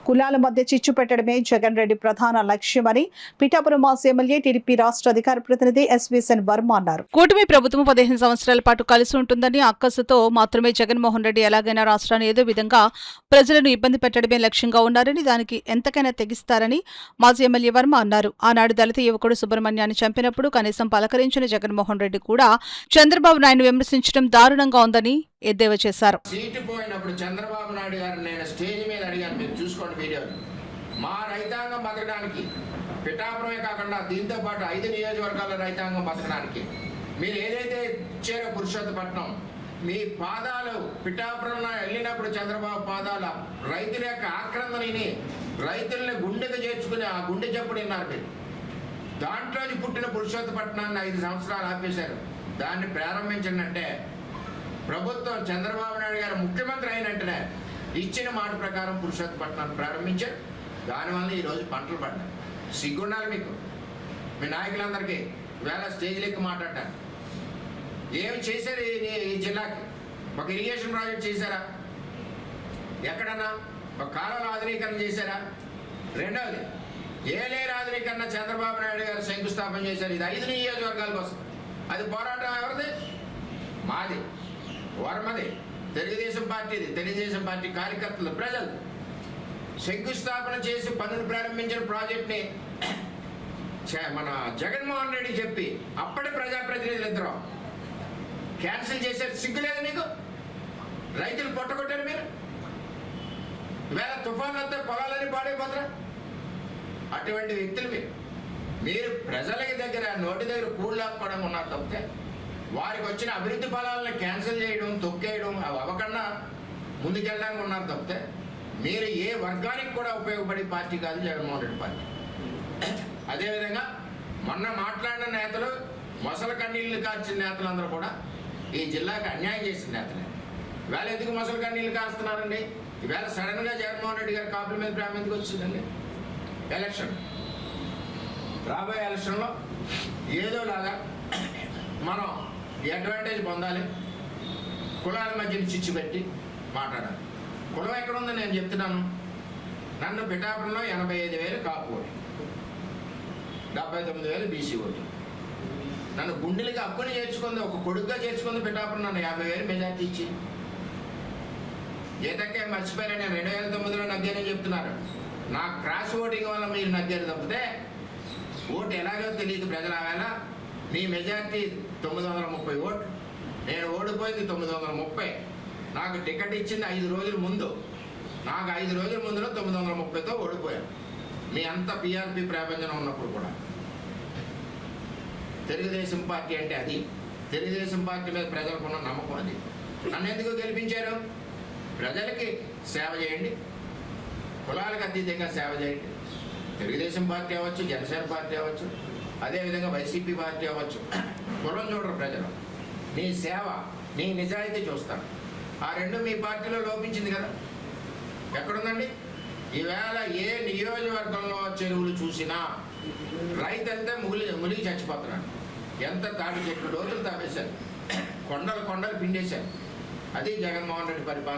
కులాల మధ్య చిచ్చు పెట్టడమే జగన్ రెడ్డి ప్రధాన లక్ష్యమని పిఠాపురం మాజీ ఎమ్మెల్యే టీడీపీ రాష్ట్ర అధికార ప్రతినిధి ఎస్వీఎన్ వర్మ అన్నారు. కూటమి ప్రభుత్వం 15 సంవత్సరాల పాటు కలిసి ఉంటుందని అక్కసుతో మాత్రమే జగన్మోహన్ రెడ్డి ఎలాగైనా రాష్ట్రాన్ని ఏదో విధంగా ప్రజలను ఇబ్బంది పెట్టడమే లక్ష్యంగా ఉన్నారని, దానికి ఎంతకైనా తెగిస్తారని మాజీ ఎమ్మెల్యే వర్మ అన్నారు. ఆనాడు దళిత యువకుడు సుబ్రహ్మణ్యాన్ని చంపినప్పుడు కనీసం పలకరించిన జగన్మోహన్ రెడ్డి కూడా చంద్రబాబు నాయుడు విమర్శించడం దారుణంగా ఉందని ఎద్దేవా చేశారు. సీటు పోయినప్పుడు చంద్రబాబు నాయుడు గారు నేను స్టేజ్ మీద అడిగాను, మీరు చూసుకోండి వీడియోలు. మా రైతాంగం బతకడానికి పిఠాపురమే కాకుండా దీంతో పాటు 5 నియోజకవర్గాల రైతాంగం బతకడానికి మీరు ఏదైతే ఇచ్చారో పురుషోత్తపట్నం, మీ పాదాలు పిఠాపురంలో వెళ్ళినప్పుడు చంద్రబాబు పాదాల రైతుల యొక్క ఆక్రందనని రైతుల్ని గుండెకు చేర్చుకుని ఆ గుండె చెప్పుడు విన్నారు మీరు. దాంట్లో పుట్టిన పురుషోత్తపట్నాన్ని 5 సంవత్సరాలు ఆపేశారు. దాన్ని ప్రారంభించిందంటే ప్రభుత్వం చంద్రబాబు నాయుడు గారు ముఖ్యమంత్రి అయినట్టునే ఇచ్చిన మాట ప్రకారం పురుషోత్తపట్నాన్ని ప్రారంభించారు. దానివల్ల ఈరోజు పంటలు పడ్డాయి. సిగ్గుండాలి మీకు, మీ నాయకులందరికీ వేళ స్టేజ్లెక్కి మాట్లాడటాను. ఏమి చేశారు ఈ జిల్లాకి? ఒక ఇరిగేషన్ ప్రాజెక్ట్ చేశారా? ఎక్కడన్నా ఒక కాలువల ఆధునీకరణ చేశారా? రెండవది ఏలేరు ఆధునీకరణ చంద్రబాబు నాయుడు గారు శంకుస్థాపన చేశారు. ఇది 5 నియోజకవర్గాలకు వస్తుంది. అది పోరాటం ఎవరిది? మాది, వర్మది, తెలుగుదేశం పార్టీది, తెలుగుదేశం పార్టీ కార్యకర్తలు, ప్రజలు శంకుస్థాపన చేసి పనులు ప్రారంభించిన ప్రాజెక్ట్ని మన జగన్మోహన్ రెడ్డి చెప్పి అప్పటి ప్రజాప్రతినిధులు ఇద్దరు క్యాన్సిల్ చేశారు. సిగ్గులేదు మీకు? రైతులు పొట్టగొట్టారు మీరు. వేళ తుఫాన్లు వస్తే పొలాలని పాడైపోతారా? అటువంటి వ్యక్తులు మీరు ప్రజలకి దగ్గర నోటి దగ్గర కూళ్ళాక్కోవడం ఉన్నారు తప్పితే వారికి వచ్చిన అభివృద్ధి ఫలాలను క్యాన్సిల్ చేయడం, తొక్కేయడం అవి అవ్వకుండా ముందుకెళ్ళడానికి ఉన్నారు తప్పితే మీరు ఏ వర్గానికి కూడా ఉపయోగపడే పార్టీ కాదు జగన్మోహన్ రెడ్డి పార్టీ. అదేవిధంగా మొన్న మాట్లాడిన నేతలు, మొసల కన్నీళ్లు కార్చిన నేతలందరూ కూడా ఈ జిల్లాకి అన్యాయం చేసిన నేతలే. వేళ ఎందుకు మొసల కన్నీళ్లు కారుస్తున్నారండి? ఈవేళ సడన్గా జగన్మోహన్ రెడ్డి గారి కాపుల మీద ప్రేమ ఎందుకు వచ్చిందండి? ఎలక్షన్, రాబోయే ఎలక్షన్లో ఏదోలాగా మనం అడ్వాంటేజ్ పొందాలి, కులాల మధ్యన చిచ్చు పెట్టి మాట్లాడాలి. కులం ఎక్కడుందో నేను చెప్తున్నాను. నన్ను పిఠాపురంలో 85,000 కాపు ఓటు, 79,000 బీసీ ఓటు. నన్ను గుండెలకి అప్పుని చేర్చుకుంది, ఒక కొడుకుగా చేర్చుకుంది పిఠాపురం. నన్ను 50,000 మెజార్టీ ఇచ్చి ఏదక్కే మర్చిపోయినా నేను 2009లో నగ్గానని చెప్తున్నారు. నా క్రాస్ ఓటింగ్ వల్ల మీరు నగ్గారు తప్పితే ఓటు ఎలాగో తెలియదు ప్రజల. వేళ మీ మెజార్టీ 930 ఓట్లు, నేను ఓడిపోయింది 930. నాకు టికెట్ ఇచ్చింది 5 రోజుల ముందు. నాకు 5 రోజుల ముందులో 930తో ఓడిపోయాను. మీ అంత పిఆర్పి ప్రాపంచనం ఉన్నప్పుడు కూడా తెలుగుదేశం పార్టీ అంటే అది. తెలుగుదేశం పార్టీ మీద ప్రజలకున్న నమ్మకం అది. నన్ను ఎందుకు గెలిపించారు? ప్రజలకి సేవ చేయండి, కులాలకు అతీతంగా సేవ చేయండి. తెలుగుదేశం పార్టీ అవ్వచ్చు, జనసేన పార్టీ అవ్వచ్చు, అదేవిధంగా వైసీపీ పార్టీ అవ్వచ్చు. కులం చూడరు ప్రజలు, నీ సేవ, నీ నిజాయితీ చూస్తారు. ఆ రెండు మీ పార్టీలో లోపించింది కదా. ఎక్కడుందండి? ఈవేళ ఏ నియోజకవర్గంలో చెరువులు చూసినా రైతు అంతా ములిగి చచ్చిపోతున్నాడు. ఎంత తాటి చెట్లు రోజులు తాపేశారు, కొండలు పిండేశారు. అది జగన్మోహన్ రెడ్డి పరిపాలన.